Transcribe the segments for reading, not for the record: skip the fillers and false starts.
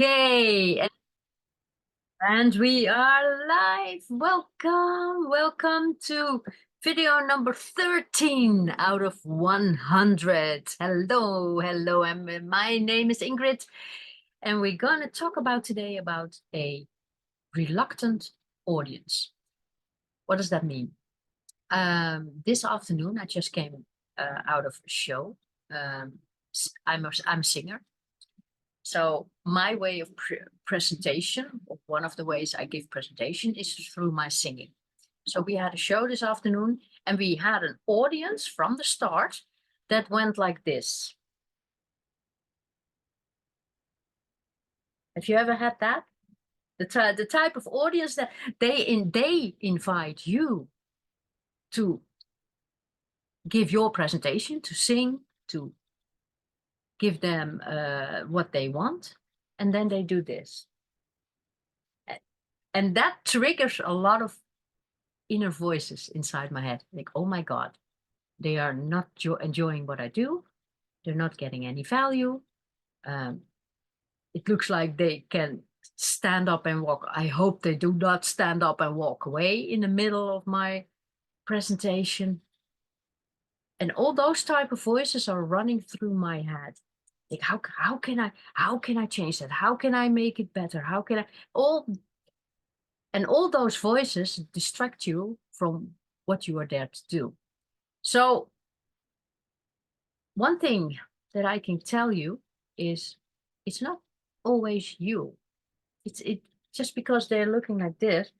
Okay, and we are live. Welcome to video number 13 out of 100. Hello, and my name is Ingrid, and we're gonna talk about today about a reluctant audience. What does that mean? This afternoon, I just came out of a show. I'm a singer. So my way of presentation, or one of the ways I give presentation, is through my singing. So we had a show this afternoon, and we had an audience from the start that went like this. Have you ever had that? The type of audience that they invite you to give your presentation, to sing, to give them what they want, and then they do this. And that triggers a lot of inner voices inside my head. Like, oh my God, they are not enjoying what I do. They're not getting any value. It looks like they can stand up and walk. I hope they do not stand up and walk away in the middle of my presentation. And all those type of voices are running through my head. Like, how can I change that? How can I make it better? How can I all those voices distract you from what you are there to do. So one thing that I can tell you is it's not always you. It just because they're looking like this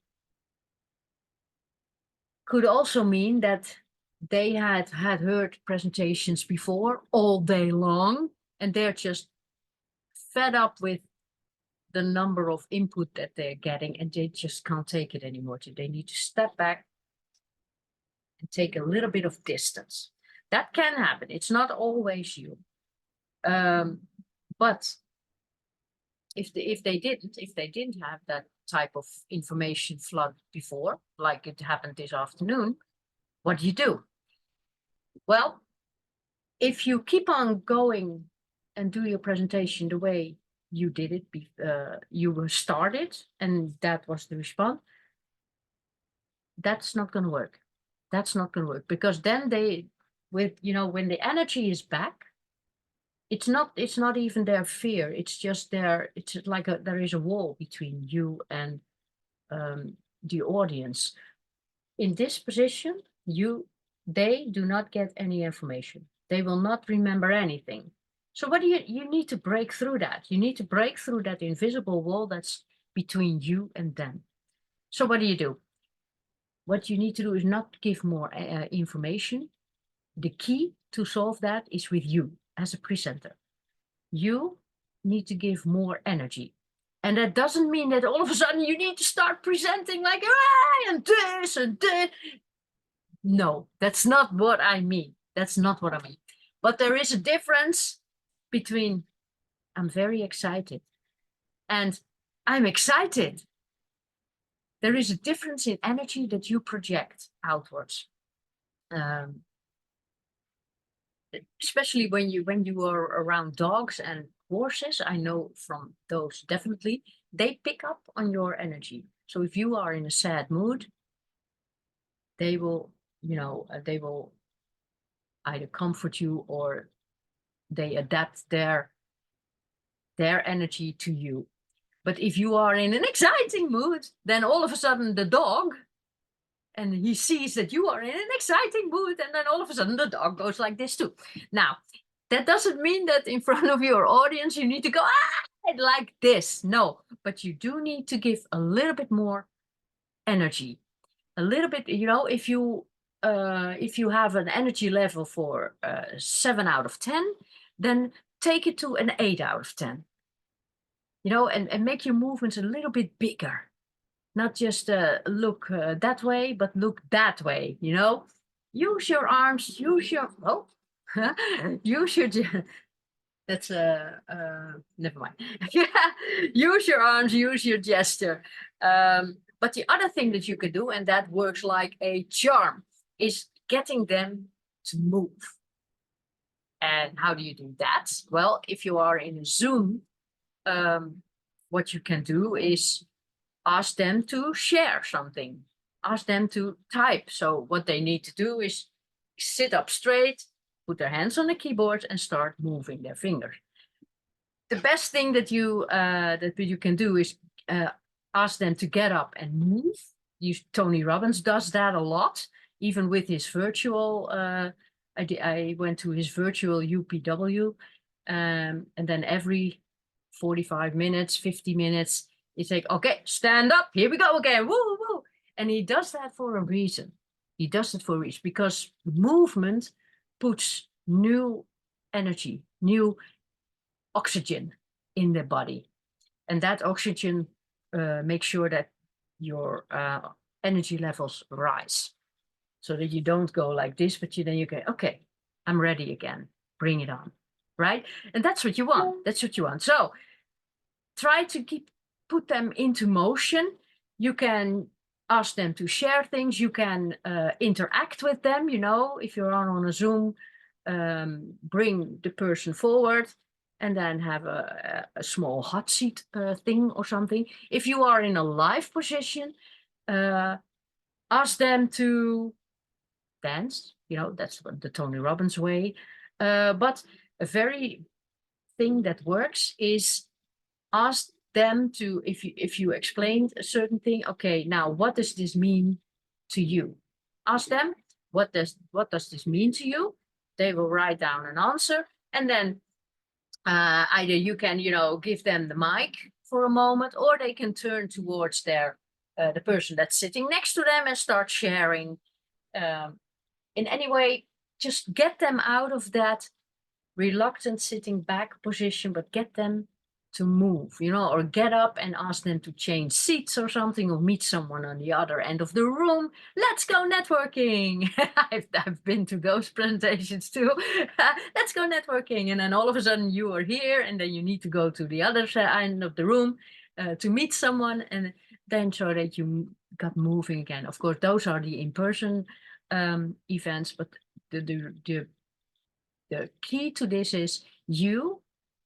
could also mean that they had heard presentations before all day long, and they're just fed up with the number of input that they're getting, and they just can't take it anymore. So they need to step back and take a little bit of distance. That can happen. It's not always you. But if they didn't have that type of information flood before, like it happened this afternoon, what do you do? Well, if you keep on going and do your presentation the way you did it, you were started, and that was the response, that's not going to work. That's not going to work, because then when the energy is back, it's not even their fear. It's just it's like there is a wall between you and the audience. In this position, they do not get any information. They will not remember anything. So what do you need to break through that? You need to break through that invisible wall that's between you and them. So what do? What you need to do is not give more information. The key to solve that is with you as a presenter. You need to give more energy. And that doesn't mean that all of a sudden you need to start presenting like, ah, and this and this. No, that's not what I mean. That's not what I mean. But there is a difference between I'm very excited and I'm excited. There is a difference in energy that you project outwards. Especially when you are around dogs and horses, I know from those definitely, they pick up on your energy. So if you are in a sad mood, they will either comfort you or they adapt their energy to you. But if you are in an exciting mood, then all of a sudden the dog, and he sees that you are in an exciting mood, and then all of a sudden the dog goes like this too. Now, that doesn't mean that in front of your audience you need to go like this. No, but you do need to give a little bit more energy. A little bit, if you have an energy level for 7 out of 10, then take it to an 8 out of 10. And make your movements a little bit bigger. Not just look that way, but look that way, Use your arms, use your, use your, that's, never mind. Use your arms, use your gesture. But the other thing that you could do, and that works like a charm, is getting them to move. And how do you do that? Well, if you are in a Zoom what you can do is ask them to share something, ask them to type. So what they need to do is sit up straight, put their hands on the keyboard and start moving their fingers. The best thing that you can do is ask them to get up and move. Tony Robbins does that a lot, even with his virtual. I went to his virtual UPW, and then every 45 minutes, 50 minutes, he's like, okay, stand up, here we go again, woo, woo. And he does that for a reason. He does it for a reason, because movement puts new energy, new oxygen in the body. And that oxygen makes sure that your energy levels rise, so that you don't go like this, but then you go, okay, I'm ready again, bring it on, right? And that's what you want. That's what you want. So try to put them into motion. You can ask them to share things. You can interact with them. You know, if you're on a Zoom, bring the person forward and then have a small hot seat thing or something. If you are in a live position, ask them to dance. You know, that's the Tony Robbins way. But a very thing that works is ask them to, if you explained a certain thing, okay, now what does this mean to you? Ask them, what does this mean to you? They will write down an answer, and then either you can, you know, give them the mic for a moment, or they can turn towards their the person that's sitting next to them and start sharing. In any way, just get them out of that reluctant sitting back position, but get them to move, you know, or get up and ask them to change seats or something, or meet someone on the other end of the room. Let's go networking. I've been to those presentations too. Let's go networking. And then all of a sudden you are here, and then you need to go to the other end of the room to meet someone, and then so that you got moving again. Of course, those are the in-person events, but the key to this is you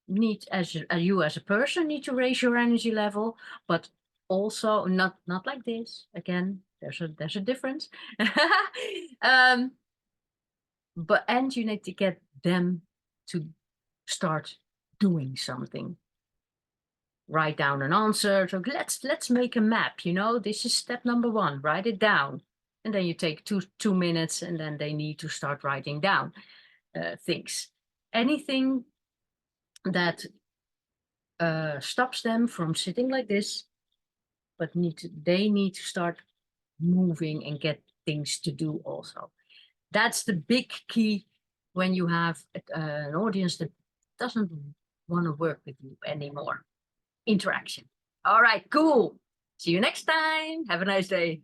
need, as a person, need to raise your energy level, but also not like this. Again, there's a difference. And you need to get them to start doing something. Write down an answer. So let's make a map. You know, this is step number 1. Write it down, and then you take two minutes, and then they need to start writing down things. Anything that stops them from sitting like this, but they need to start moving and get things to do also. That's the big key when you have an audience that doesn't want to work with you anymore. Interaction. All right, cool. See you next time. Have a nice day.